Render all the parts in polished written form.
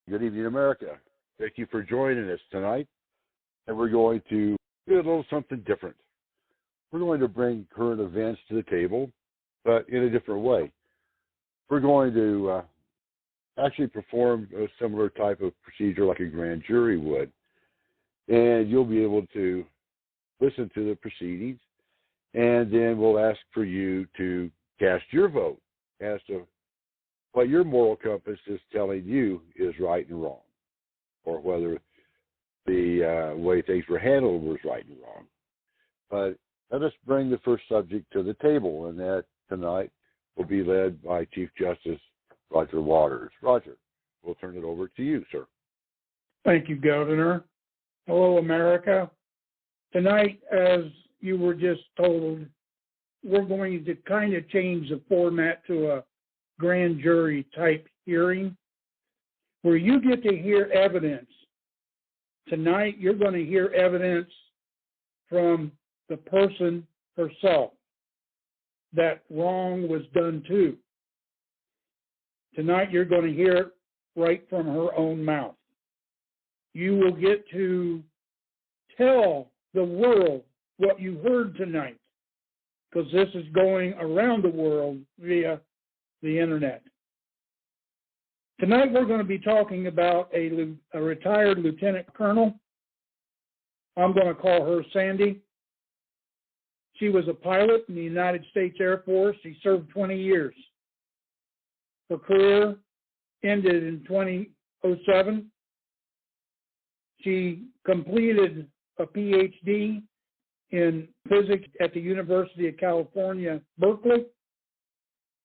Good evening, America. Thank you for joining us tonight. And we're going to do a little something different. We're going to bring current events to the table, but in a different way. We're going to actually perform a similar type of procedure like a grand jury would. And you'll be able to listen to the proceedings, and then we'll ask for you to cast your vote as to what your moral compass is telling you is right and wrong, or whether the way things were handled was right and wrong. But let us bring the first subject to the table, and that tonight will be led by Chief Justice Roger Waters. Roger, we'll turn it over to you, sir. Thank you, Governor. Hello, America. Tonight, as you were just told, we're going to kind of change the format to a grand jury type hearing where you get to hear evidence. Tonight, you're going to hear evidence from the person herself that wrong was done to. Tonight, you're going to hear it right from her own mouth. You will get to tell the world what you heard tonight, because this is going around the world via the internet. Tonight we're going to be talking about a retired lieutenant colonel. I'm going to call her Sandy. She was a pilot in the United States Air Force. She served 20 years. Her career ended in 2007. She completed a PhD in physics at the University of California, Berkeley.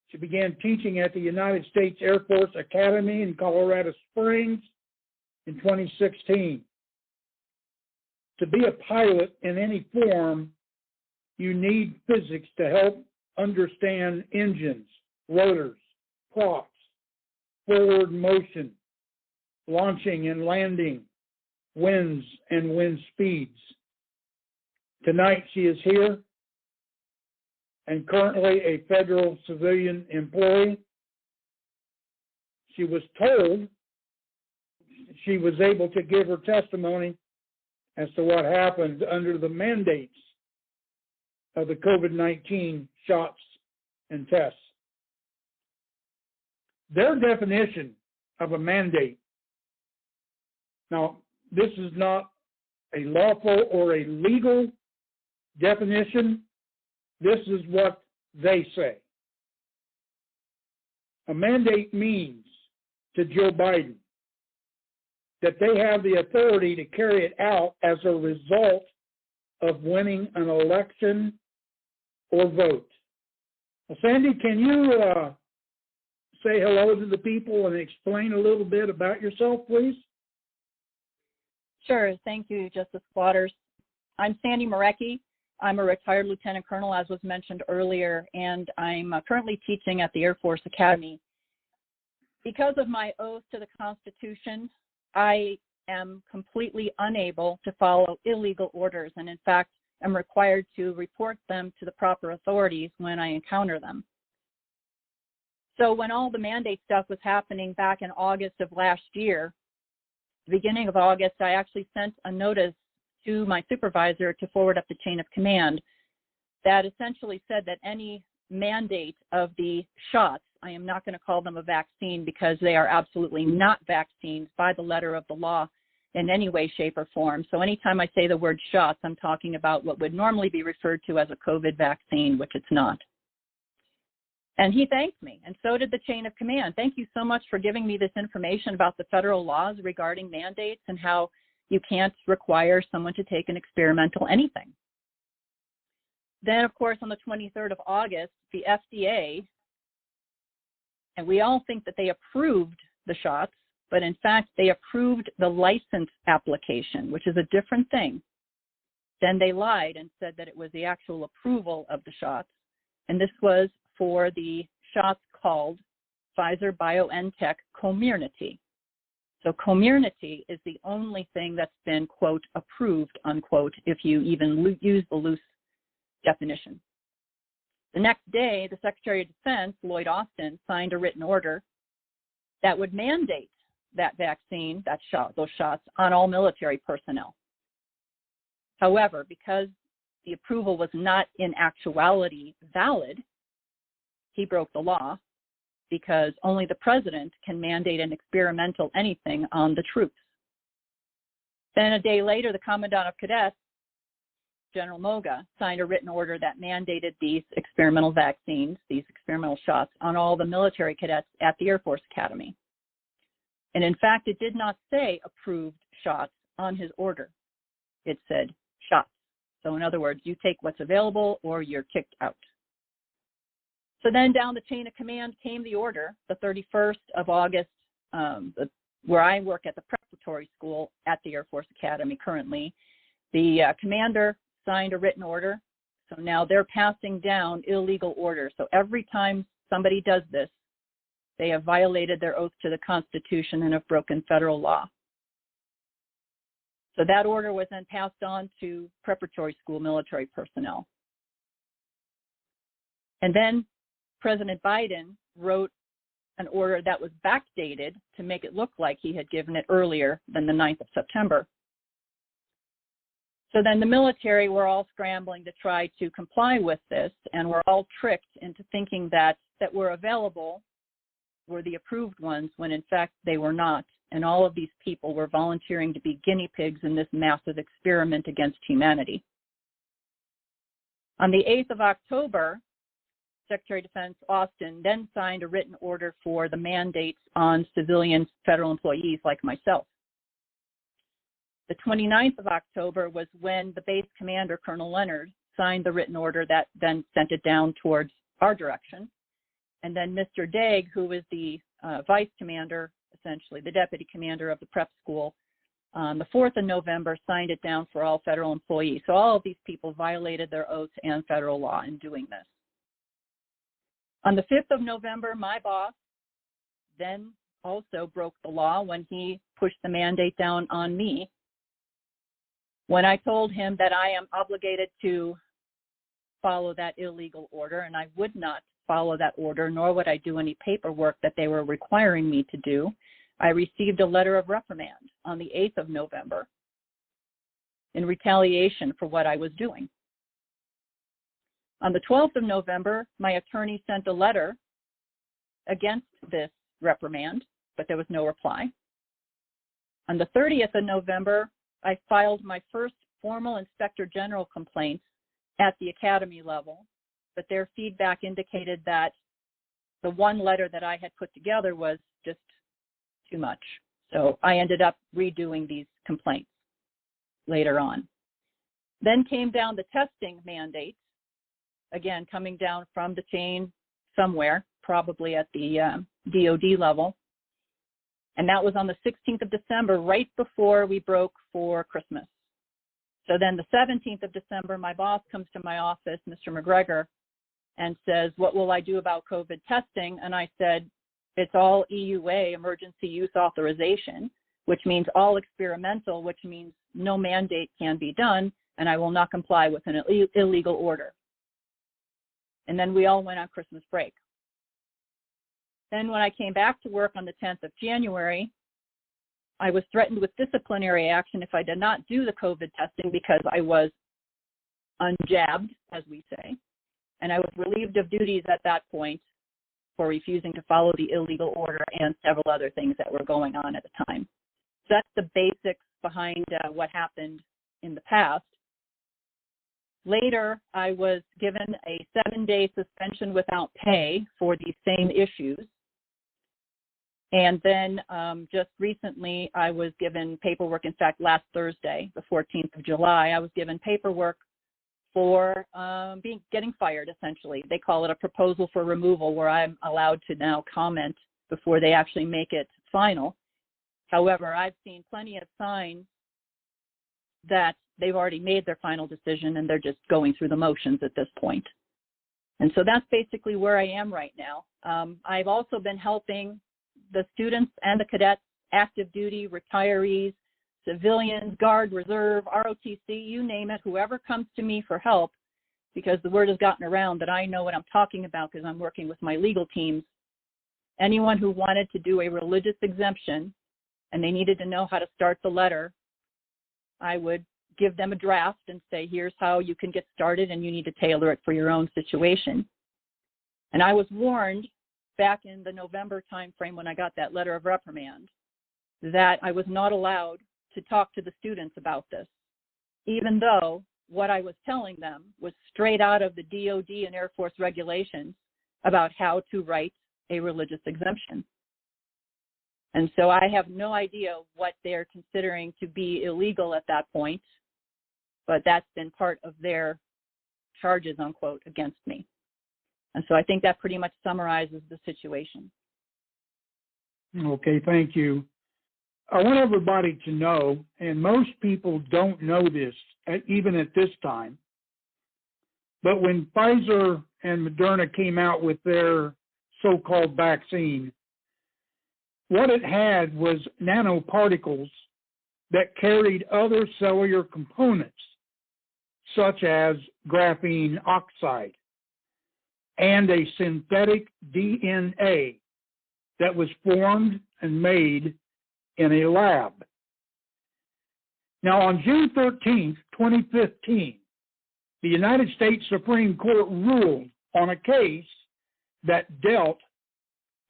She began teaching at the United States Air Force Academy in Colorado Springs in 2016. To be a pilot in any form, you need physics to help understand engines, rotors, props, forward motion, launching and landing, winds and wind speeds. Tonight she is here and currently a federal civilian employee. She was told she was able to give her testimony as to what happened under the mandates of the COVID-19 shots and tests. Their definition of a mandate, now this is not a lawful or a legal definition. This is what they say. A mandate means to Joe Biden that they have the authority to carry it out as a result of winning an election or vote. Well, Sandy, can you say hello to the people and explain a little bit about yourself, please? Sure. Thank you, Justice Waters. I'm Sandy Marecki. I'm a retired lieutenant colonel, as was mentioned earlier, and I'm currently teaching at the Air Force Academy. Because of my oath to the Constitution, I am completely unable to follow illegal orders, and in fact, am required to report them to the proper authorities when I encounter them. So when all the mandate stuff was happening back in August of last year, the beginning of August, I actually sent a notice to my supervisor to forward up the chain of command that essentially said that any mandate of the shots, I am not going to call them a vaccine because they are absolutely not vaccines by the letter of the law in any way, shape, or form. So anytime I say the word shots, I'm talking about what would normally be referred to as a COVID vaccine, which it's not. And he thanked me, and so did the chain of command. Thank you so much for giving me this information about the federal laws regarding mandates and how you can't require someone to take an experimental anything. Then, of course, on the 23rd of August, the FDA, and we all think that they approved the shots, but in fact, they approved the license application, which is a different thing. Then they lied and said that it was the actual approval of the shots. And this was for the shots called Pfizer-BioNTech Comirnaty. So Comirnaty is the only thing that's been, quote, approved, unquote, if you even use the loose definition. The next day, the Secretary of Defense, Lloyd Austin, signed a written order that would mandate that vaccine, those shots, on all military personnel. However, because the approval was not in actuality valid, he broke the law because only the president can mandate an experimental anything on the troops. Then a day later, the Commandant of Cadets, General Moga, signed a written order that mandated these experimental vaccines, these experimental shots, on all the military cadets at the Air Force Academy. And in fact, it did not say approved shots on his order. It said shots. So in other words, you take what's available or you're kicked out. So then down the chain of command came the order, the 31st of August, where I work at the preparatory school at the Air Force Academy currently. The commander signed a written order. So now they're passing down illegal orders. So every time somebody does this, they have violated their oath to the Constitution and have broken federal law. So that order was then passed on to preparatory school military personnel. And then President Biden wrote an order that was backdated to make it look like he had given it earlier than the 9th of September. So then the military were all scrambling to try to comply with this, and were all tricked into thinking that were available were the approved ones, when in fact they were not. And all of these people were volunteering to be guinea pigs in this massive experiment against humanity. On the 8th of October, Secretary of Defense Austin then signed a written order for the mandates on civilian federal employees like myself. The 29th of October was when the base commander, Colonel Leonard, signed the written order that then sent it down towards our direction. And then Mr. Daig, who was the vice commander, essentially the deputy commander of the prep school, on the 4th of November signed it down for all federal employees. So all of these people violated their oaths and federal law in doing this. On the 5th of November, my boss then also broke the law when he pushed the mandate down on me, when I told him that I am obligated to follow that illegal order, and I would not follow that order, nor would I do any paperwork that they were requiring me to do. I received a letter of reprimand on the 8th of November in retaliation for what I was doing. On the 12th of November, my attorney sent a letter against this reprimand, but there was no reply. On the 30th of November, I filed my first formal Inspector General complaint at the academy level, but their feedback indicated that the one letter that I had put together was just too much. So I ended up redoing these complaints later on. Then came down the testing mandates, again, coming down from the chain somewhere, probably at the DOD level. And that was on the 16th of December, right before we broke for Christmas. So then the 17th of December, my boss comes to my office, Mr. McGregor, and says, what will I do about COVID testing? And I said, it's all EUA, emergency use authorization, which means all experimental, which means no mandate can be done, and I will not comply with an illegal order. And then we all went on Christmas break. Then when I came back to work on the 10th of January, I was threatened with disciplinary action if I did not do the COVID testing because I was unjabbed, as we say, and I was relieved of duties at that point for refusing to follow the illegal order and several other things that were going on at the time. So that's the basics behind what happened in the past. Later, I was given a 7-day suspension without pay for these same issues. And then just recently, I was given paperwork. In fact, last Thursday, the 14th of July, I was given paperwork for getting fired, essentially. They call it a proposal for removal, where I'm allowed to now comment before they actually make it final. However, I've seen plenty of signs that they've already made their final decision and they're just going through the motions at this point. And so that's basically where I am right now. I've also been helping the students and the cadets, active duty, retirees, civilians, Guard, Reserve, ROTC, you name it, whoever comes to me for help, because the word has gotten around that I know what I'm talking about because I'm working with my legal teams. Anyone who wanted to do a religious exemption and they needed to know how to start the letter, I would give them a draft and say, here's how you can get started, and you need to tailor it for your own situation. And I was warned back in the November timeframe when I got that letter of reprimand that I was not allowed to talk to the students about this, even though what I was telling them was straight out of the DOD and Air Force regulations about how to write a religious exemption. And so I have no idea what they're considering to be illegal at that point, but that's been part of their charges, unquote, against me. And so I think that pretty much summarizes the situation. Okay, thank you. I want everybody to know, and most people don't know this, even at this time, but when Pfizer and Moderna came out with their so-called vaccine, what it had was nanoparticles that carried other cellular components, such as graphene oxide, and a synthetic DNA that was formed and made in a lab. Now, on June 13th, 2015, the United States Supreme Court ruled on a case that dealt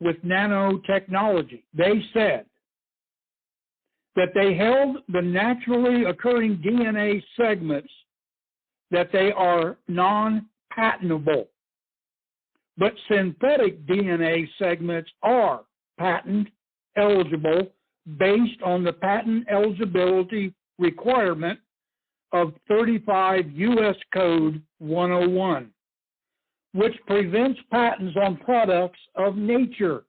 with nanotechnology. They said that they held the naturally occurring DNA segments that they are non-patentable, but synthetic DNA segments are patent eligible based on the patent eligibility requirement of 35 U.S. Code 101, which prevents patents on products of nature.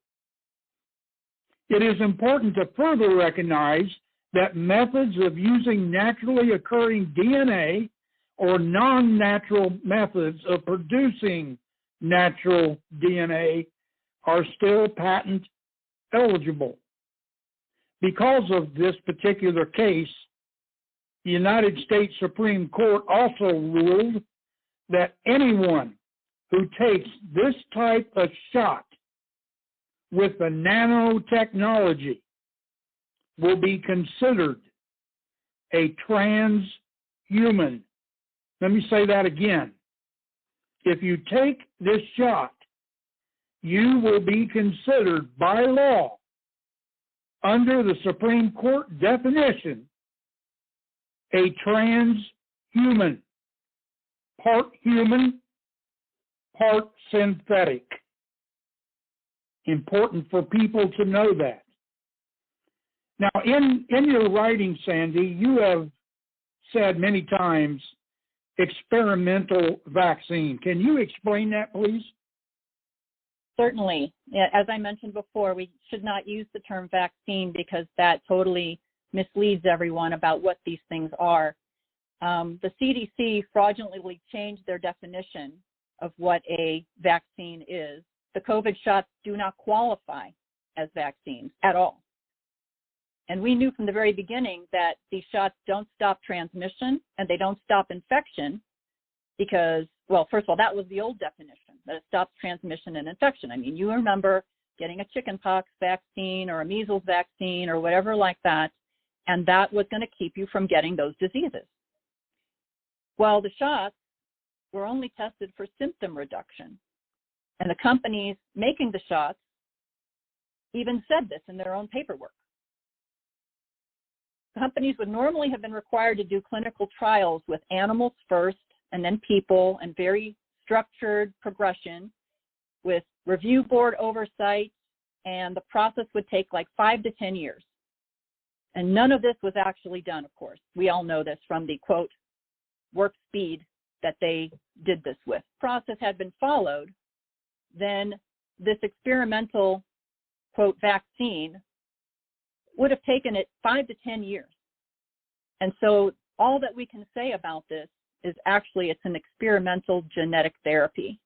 It is important to further recognize that methods of using naturally occurring DNA or non-natural methods of producing natural DNA are still patent eligible. Because of this particular case, the United States Supreme Court also ruled that anyone who takes this type of shot with the nanotechnology will be considered a transhuman. Let me say that again. If you take this shot, you will be considered by law, under the Supreme Court definition, a transhuman, part human, part synthetic. Important for people to know that. Now, in your writing, Sandy, you have said many times experimental vaccine. Can you explain that, please? Certainly. Yeah, as I mentioned before, we should not use the term vaccine because that totally misleads everyone about what these things are. The CDC fraudulently changed their definition of what a vaccine is. The COVID shots do not qualify as vaccines at all. And we knew from the very beginning that these shots don't stop transmission and they don't stop infection because, well, first of all, that was the old definition, that it stops transmission and infection. I mean, you remember getting a chickenpox vaccine or a measles vaccine or whatever like that, and that was going to keep you from getting those diseases. Well, the shots were only tested for symptom reduction. And the companies making the shots even said this in their own paperwork. Companies would normally have been required to do clinical trials with animals first and then people, and very structured progression with review board oversight, and the process would take like 5 to 10 years. And none of this was actually done, of course. We all know this from the, quote, work speed that they did this with. Process had been followed, then this experimental, quote, vaccine would have taken it 5 to 10 years. And so all that we can say about this is actually it's an experimental genetic therapy.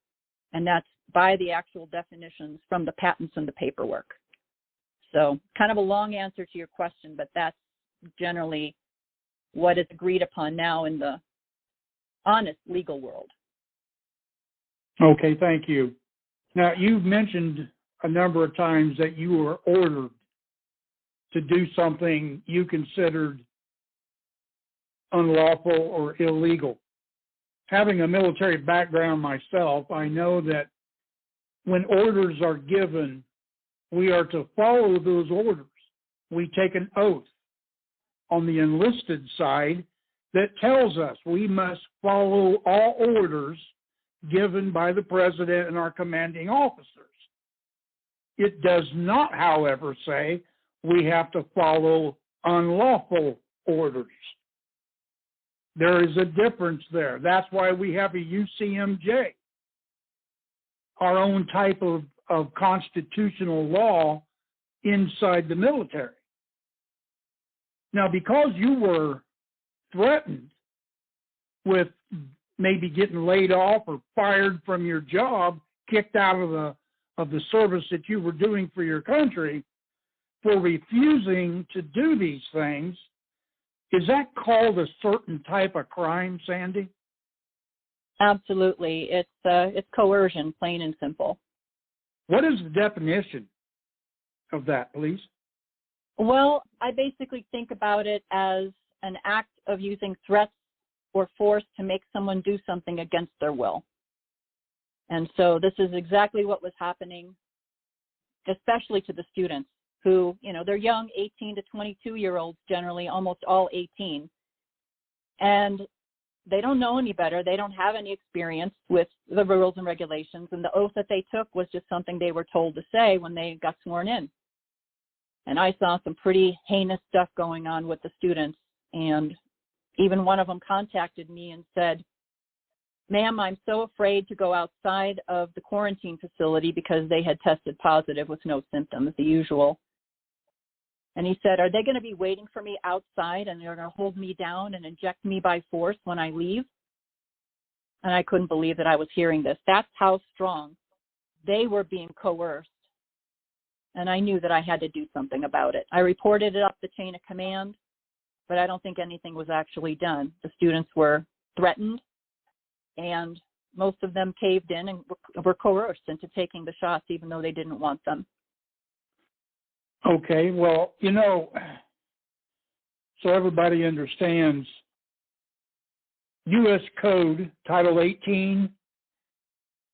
And that's by the actual definitions from the patents and the paperwork. So kind of a long answer to your question, but that's generally what is agreed upon now in the honest legal world. Okay, thank you. Now, you've mentioned a number of times that you were ordered to do something you considered unlawful or illegal. Having a military background myself, I know that when orders are given, we are to follow those orders. We take an oath on the enlisted side that tells us we must follow all orders given by the president and our commanding officers. It does not, however, say we have to follow unlawful orders. There is a difference there. That's why we have a UCMJ, our own type of constitutional law inside the military. Now, because you were threatened with maybe getting laid off or fired from your job, kicked out of the service that you were doing for your country, for refusing to do these things, is that called a certain type of crime, Sandy? Absolutely. It's coercion, plain and simple. What is the definition of that, please? Well, I basically think about it as an act of using threats or force to make someone do something against their will. And so this is exactly what was happening, especially to the students who, they're young, 18 to 22-year-olds, generally, almost all 18. And they don't know any better. They don't have any experience with the rules and regulations. And the oath that they took was just something they were told to say when they got sworn in. And I saw some pretty heinous stuff going on with the students. And even one of them contacted me and said, "Ma'am, I'm so afraid to go outside of the quarantine facility," because they had tested positive with no symptoms, the usual. And he said, "Are they going to be waiting for me outside and they're going to hold me down and inject me by force when I leave?" And I couldn't believe that I was hearing this. That's how strong they were being coerced. And I knew that I had to do something about it. I reported it up the chain of command, but I don't think anything was actually done. The students were threatened, and most of them caved in and were coerced into taking the shots, even though they didn't want them. Okay, well, so everybody understands, U.S. Code, Title 18,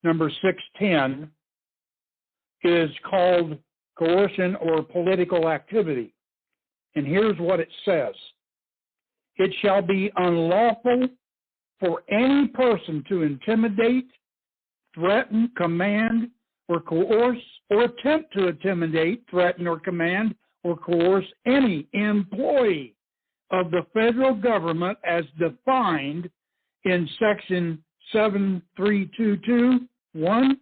number 610, is called coercion or political activity. And here's what it says. It shall be unlawful for any person to intimidate, threaten, command, or coerce, or attempt to intimidate, threaten, or command, or coerce any employee of the federal government as defined in Section 7322(1)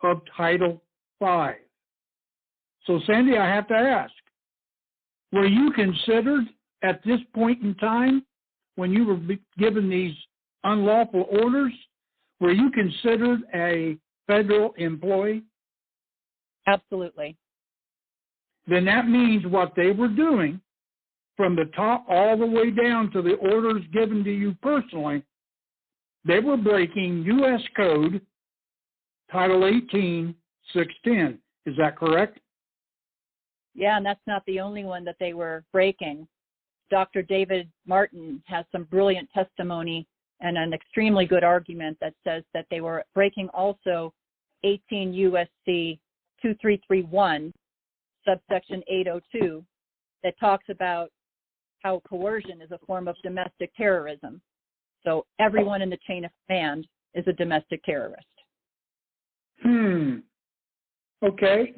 of Title 5. So, Sandy, I have to ask, were you considered at this point in time, when you were given these unlawful orders, were you considered a federal employee? Absolutely. Then that means what they were doing from the top all the way down to the orders given to you personally, they were breaking U.S. Code Title 18, 610. Is that correct? Yeah, and that's not the only one that they were breaking. Dr. David Martin has some brilliant testimony and an extremely good argument that says that they were breaking also 18 U.S.C. 2331, subsection 802, that talks about how coercion is a form of domestic terrorism. So everyone in the chain of command is a domestic terrorist. Okay,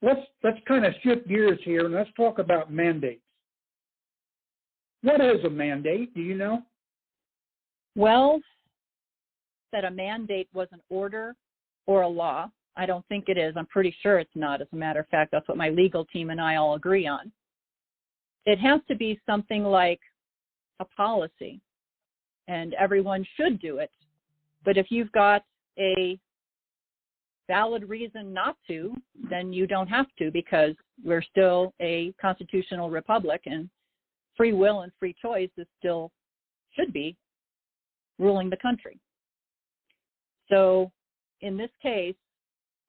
let's kind of shift gears here and let's talk about mandates. What is a mandate? Do you know? Well, that a mandate was an order or a law. I don't think it is. I'm pretty sure it's not. As a matter of fact, that's what my legal team and I all agree on. It has to be something like a policy, and everyone should do it. But if you've got a valid reason not to, then you don't have to, because we're still a constitutional republic, and free will and free choice is still, should be, ruling the country. So in this case,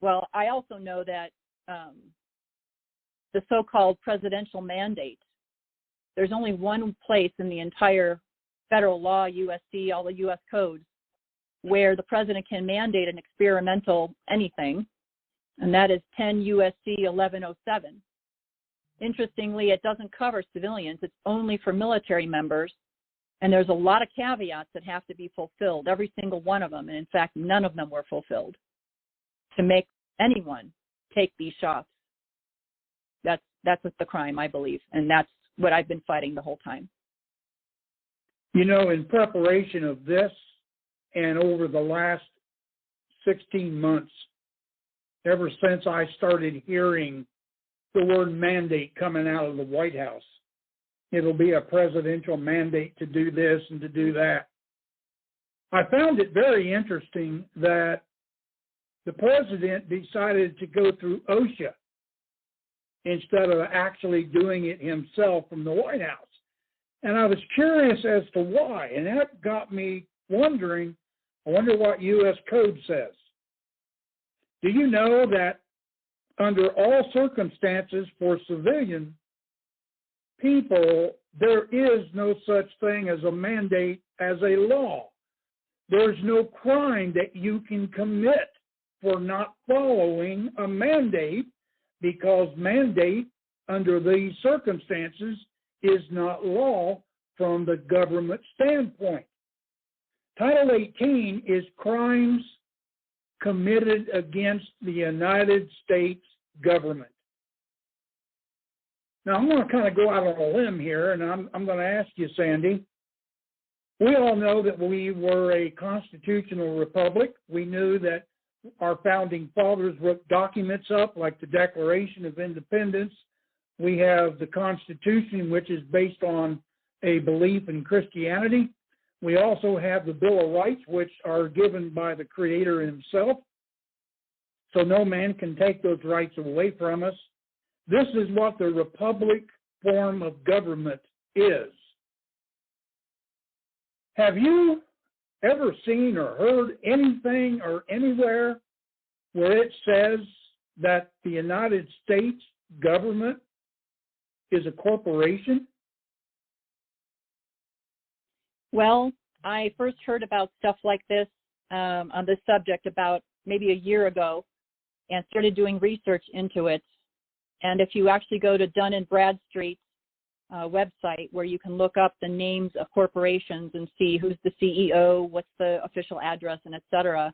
well, I also know that the so-called presidential mandate. There's only one place in the entire federal law, USC, all the U.S. codes, where the president can mandate an experimental anything, and that is 10 USC 1107. Interestingly, it doesn't cover civilians. It's only for military members, and there's a lot of caveats that have to be fulfilled, every single one of them, and in fact, none of them were fulfilled to make anyone take these shots. That's the crime, I believe, and that's what I've been fighting the whole time. You know, in preparation of this and over the last 16 months, ever since I started hearing the word mandate coming out of the White House, it'll be a presidential mandate to do this and to do that. I found it very interesting that the president decided to go through OSHA instead of actually doing it himself from the White House. And I was curious as to why, and that got me wondering, I wonder what U.S. Code says. Do you know that under all circumstances for civilian people, there is no such thing as a mandate as a law? There's no crime that you can commit for not following a mandate, because mandate under these circumstances is not law from the government standpoint. Title 18 is crimes committed against the United States government. Now, I'm going to kind of go out on a limb here, and I'm going to ask you, Sandy. We all know that we were a constitutional republic. We knew that our founding fathers wrote documents up like the Declaration of Independence. We have the Constitution, which is based on a belief in Christianity. We also have the Bill of Rights, which are given by the Creator himself. So no man can take those rights away from us. This is what the republic form of government is. Have you ever seen or heard anything or anywhere where it says that the United States government is a corporation? Well, I first heard about stuff like this on this subject about maybe a year ago and started doing research into it. And if you actually go to Dun & Bradstreet's website, where you can look up the names of corporations and see who's the CEO, what's the official address, and et cetera.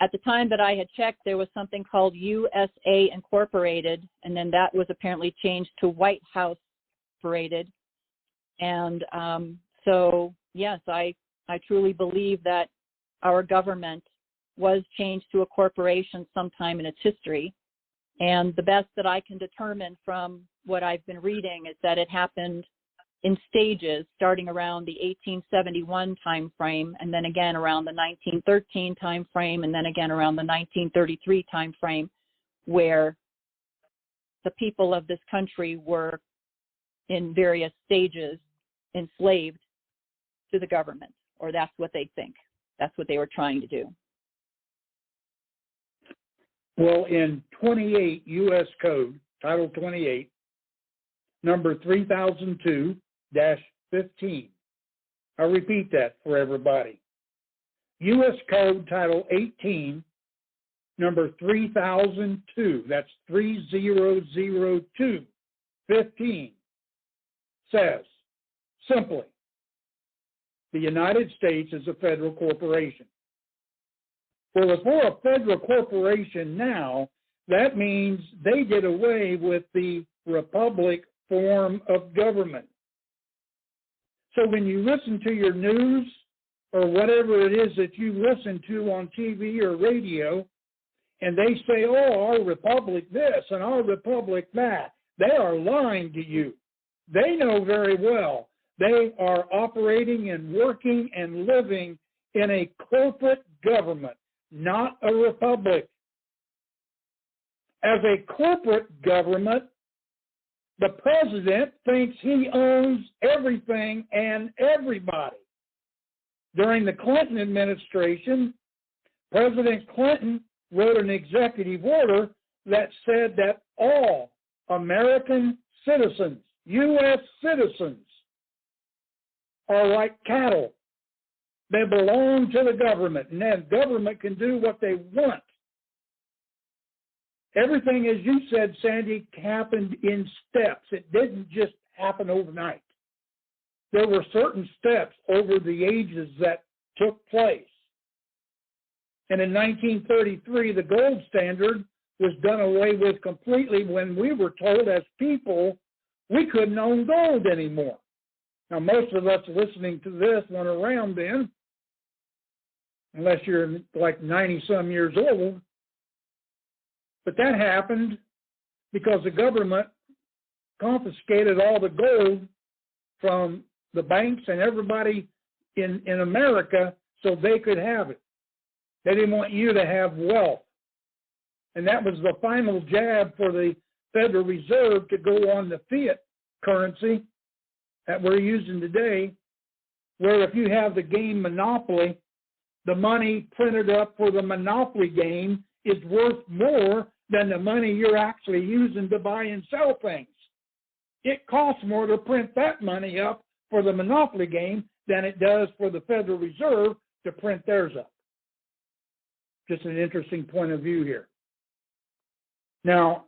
At the time that I had checked, there was something called USA Incorporated, and then that was apparently changed to White House Incorporated. And so, yes, I truly believe that our government was changed to a corporation sometime in its history. And the best that I can determine from what I've been reading is that it happened in stages, starting around the 1871 time frame, and then again around the 1913 time frame, and then again around the 1933 time frame, where the people of this country were in various stages enslaved to the government, or that's what they think. That's what they were trying to do. Well, in 28 U.S. Code, Title 28, number 3002-15, I'll repeat that for everybody. U.S. Code, Title 18, number 3002, that's 3002, 15, says, simply, the United States is a federal corporation. Well, if we're a federal corporation now, that means they did away with the republic form of government. So when you listen to your news or whatever it is that you listen to on TV or radio, and they say, oh, our republic this and our republic that, they are lying to you. They know very well they are operating and working and living in a corporate government, not a republic. As a corporate government, the president thinks he owns everything and everybody. During the Clinton administration, President Clinton wrote an executive order that said that all American citizens, U.S. citizens, are like cattle. They belong to the government, and that government can do what they want. Everything, as you said, Sandy, happened in steps. It didn't just happen overnight. There were certain steps over the ages that took place. And in 1933, the gold standard was done away with completely when we were told as people we couldn't own gold anymore. Now, most of us listening to this weren't around then, unless you're like 90-some years old. But that happened because the government confiscated all the gold from the banks and everybody in America so they could have it. They didn't want you to have wealth. And that was the final jab for the Federal Reserve to go on the fiat currency that we're using today, where if you have the game Monopoly, the money printed up for the Monopoly game is worth more than the money you're actually using to buy and sell things. It costs more to print that money up for the Monopoly game than it does for the Federal Reserve to print theirs up. Just an interesting point of view here. Now,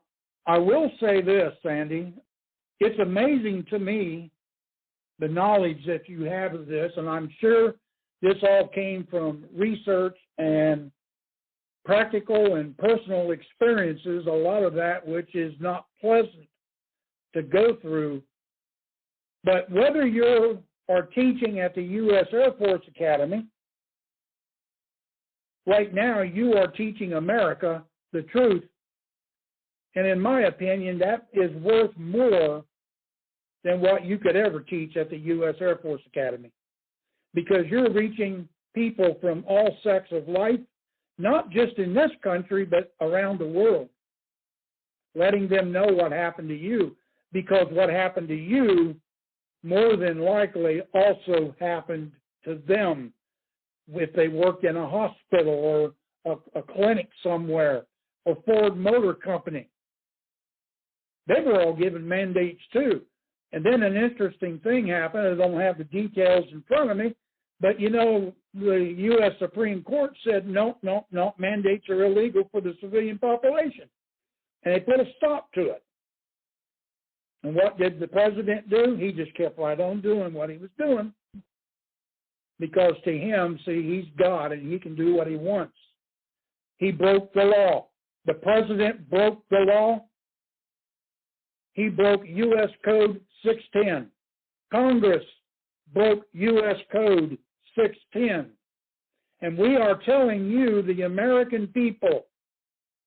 I will say this, Sandy. It's amazing to me the knowledge that you have of this, and I'm sure this all came from research and practical and personal experiences, a lot of that which is not pleasant to go through. But whether you are teaching at the U.S. Air Force Academy, right now you are teaching America the truth. And in my opinion, that is worth more than what you could ever teach at the U.S. Air Force Academy. Because you're reaching people from all sects of life, not just in this country, but around the world, letting them know what happened to you. Because what happened to you more than likely also happened to them if they worked in a hospital or a clinic somewhere or Ford Motor Company. They were all given mandates too. And then an interesting thing happened. I don't have the details in front of me, but you know, the U.S. Supreme Court said, no, mandates are illegal for the civilian population. And they put a stop to it. And what did the president do? He just kept right on doing what he was doing. Because to him, see, he's God and he can do what he wants. He broke the law. The president broke the law. He broke U.S. Code 610. Congress broke U.S. Code 610. And we are telling you, the American people,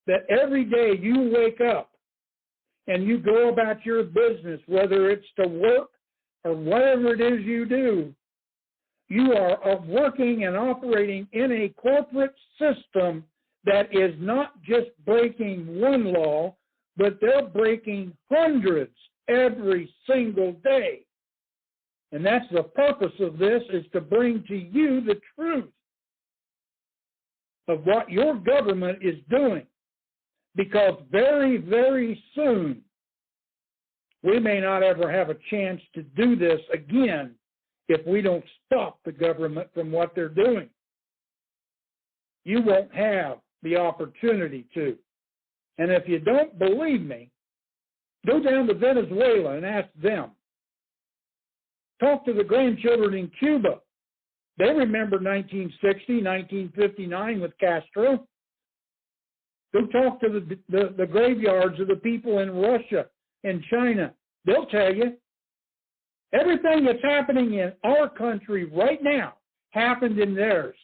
that every day you wake up and you go about your business, whether it's to work or whatever it is you do, you are working and operating in a corporate system that is not just breaking one law, but they're breaking hundreds every single day. And that's the purpose of this, is to bring to you the truth of what your government is doing. Because very, very soon, we may not ever have a chance to do this again if we don't stop the government from what they're doing. You won't have the opportunity to. And if you don't believe me, go down to Venezuela and ask them. Talk to the grandchildren in Cuba. They remember 1960, 1959 with Castro. Go talk to the graveyards of the people in Russia and China. They'll tell you. Everything that's happening in our country right now happened in theirs.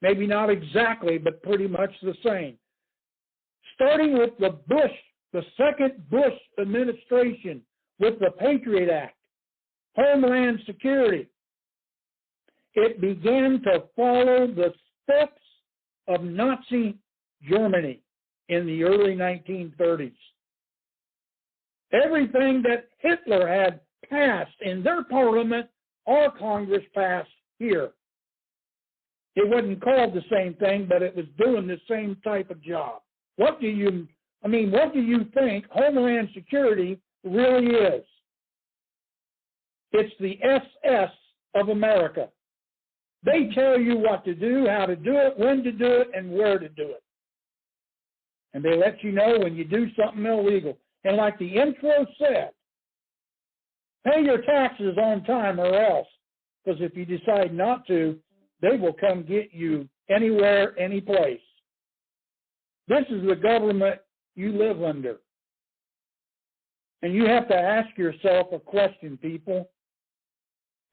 Maybe not exactly, but pretty much the same. Starting with the second Bush administration, with the Patriot Act, Homeland Security. It began to follow the steps of Nazi Germany in the early 1930s. Everything that Hitler had passed in their parliament, our Congress passed here. It wasn't called the same thing, but it was doing the same type of job. What do you I mean, what do you think Homeland Security really is? It's the SS of America. They tell you what to do, how to do it, when to do it, and where to do it. And they let you know when you do something illegal. And like the intro said, pay your taxes on time or else. Because if you decide not to, they will come get you anywhere, any place. This is the government you live under. And you have to ask yourself a question, people.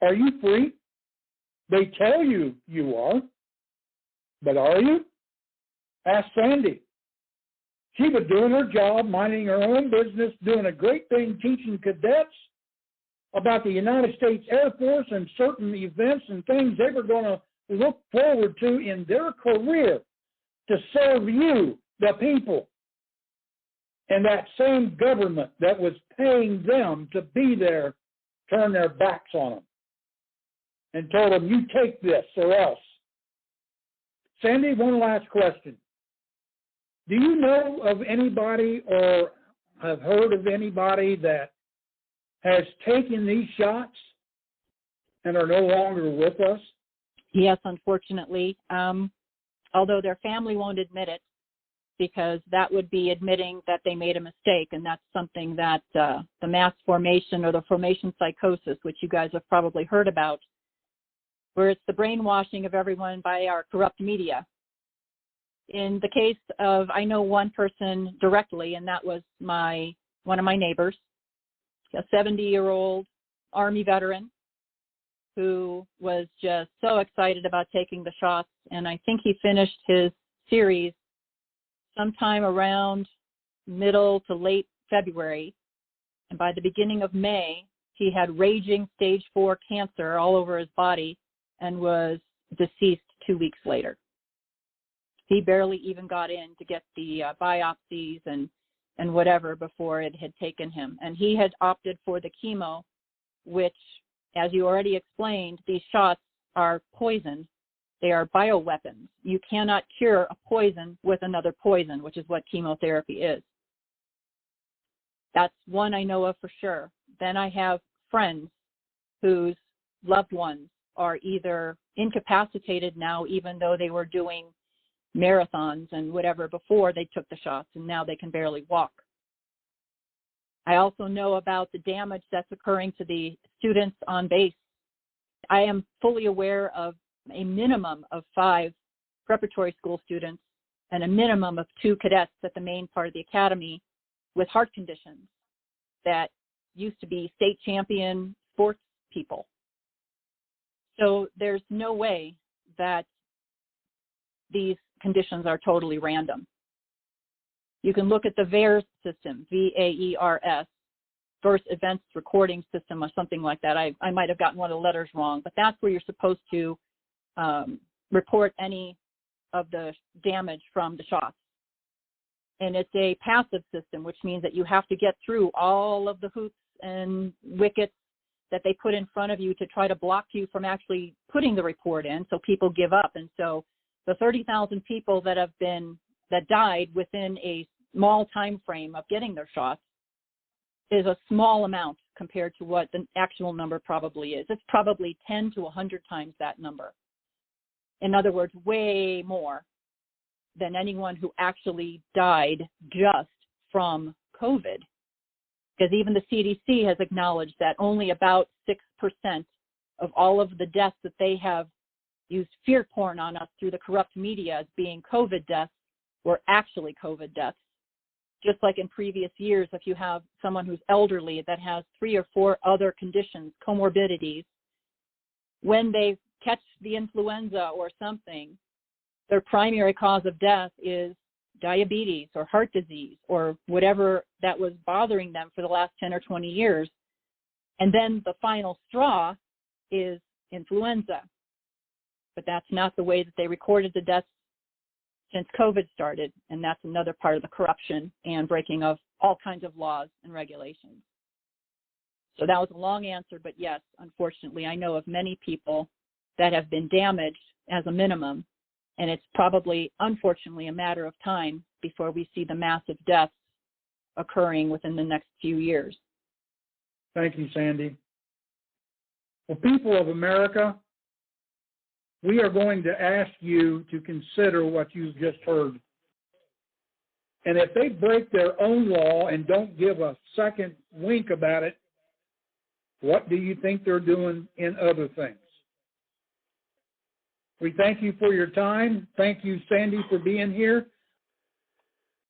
Are you free? They tell you you are. But are you? Ask Sandy. She was doing her job, minding her own business, doing a great thing, teaching cadets about the United States Air Force and certain events and things they were going to look forward to in their career to serve you, the people. And that same government that was paying them to be there turned their backs on them and told them, you take this or else. Sandy, one last question. Do you know of anybody or have heard of anybody that has taken these shots and are no longer with us? Yes, unfortunately. Although their family won't admit it, because that would be admitting that they made a mistake, and that's something that the mass formation or the formation psychosis, which you guys have probably heard about, where it's the brainwashing of everyone by our corrupt media. In the case of, I know one person directly, and that was one of my neighbors, a 70-year-old Army veteran who was just so excited about taking the shots. And I think he finished his series sometime around middle to late February. And by the beginning of May, he had raging stage 4 cancer all over his body and was deceased 2 weeks later. He barely even got in to get the biopsies and whatever before it had taken him. And he had opted for the chemo, which, as you already explained, these shots are poison. They are bioweapons. You cannot cure a poison with another poison, which is what chemotherapy is. That's one I know of for sure. Then I have friends whose loved ones are either incapacitated now, even though they were doing marathons and whatever before they took the shots, and now they can barely walk. I also know about the damage that's occurring to the students on base. I am fully aware of a minimum of 5 preparatory school students and a minimum of 2 cadets at the main part of the academy with heart conditions that used to be state champion sports people. So there's no way that these conditions are totally random. You can look at the VAERS system, VAERS, Verse Events Recording System or something like that. I might have gotten one of the letters wrong, but that's where you're supposed to report any of the damage from the shots. And it's a passive system, which means that you have to get through all of the hoops and wickets that they put in front of you to try to block you from actually putting the report in, so people give up. And so the 30,000 people that died within a small time frame of getting their shots is a small amount compared to what the actual number probably is. It's probably 10 to 100 times that number. In other words, way more than anyone who actually died just from COVID. Because even the CDC has acknowledged that only about 6% of all of the deaths that they have used fear porn on us through the corrupt media as being COVID deaths were actually COVID deaths. Just like in previous years, if you have someone who's elderly that has 3 or 4 other conditions, comorbidities, when they catch the influenza or something, their primary cause of death is diabetes or heart disease or whatever that was bothering them for the last 10 or 20 years. And then the final straw is influenza. But that's not the way that they recorded the deaths since COVID started, and that's another part of the corruption and breaking of all kinds of laws and regulations. So that was a long answer, but yes, unfortunately, I know of many people that have been damaged as a minimum, and it's probably, unfortunately, a matter of time before we see the massive deaths occurring within the next few years. Thank you, Sandy. Well, people of America, we are going to ask you to consider what you've just heard. And if they break their own law and don't give a second wink about it, what do you think they're doing in other things? We thank you for your time. Thank you, Sandy, for being here.